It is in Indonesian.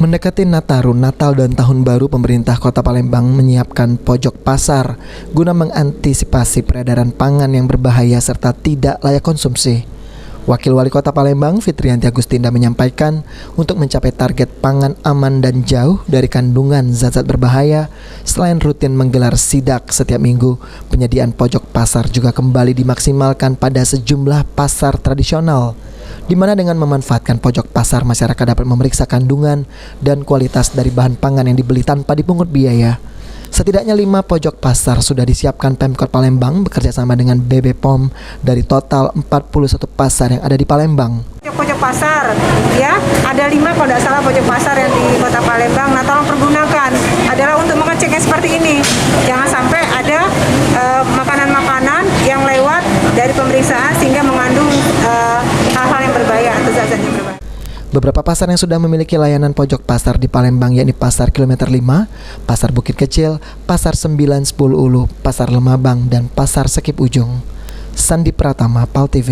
Mendekati Nataru, Natal dan Tahun Baru, pemerintah Kota Palembang menyiapkan pojok pasar guna mengantisipasi peredaran pangan yang berbahaya serta tidak layak konsumsi. Wakil Wali Kota Palembang, Fitriyanti Agustinda, menyampaikan untuk mencapai target pangan aman dan jauh dari kandungan zat-zat berbahaya, selain rutin menggelar sidak setiap minggu, penyediaan pojok pasar juga kembali dimaksimalkan pada sejumlah pasar tradisional, di mana dengan memanfaatkan pojok pasar masyarakat dapat memeriksa kandungan dan kualitas dari bahan pangan yang dibeli tanpa dipungut biaya. Setidaknya 5 pojok pasar sudah disiapkan Pemkot Palembang bekerja sama dengan BB POM dari total 41 pasar yang ada di Palembang. Pojok pasar, ya, ada 5 kalau tidak salah pojok pasar yang di Kota Palembang. Nah, tolong pergunakan adalah untuk mengecek yang seperti ini. Jangan sampai ada makanan-makanan yang lewat dari pemeriksaan sehingga mengandung hal-hal yang berbahaya atau zat-zat yang berbahaya. Beberapa pasar yang sudah memiliki layanan pojok pasar di Palembang yakni Pasar Kilometer 5, Pasar Bukit Kecil, Pasar 9-10 Ulu, Pasar Lemabang, dan Pasar Sekip Ujung. Sandi Pratama, PAL TV.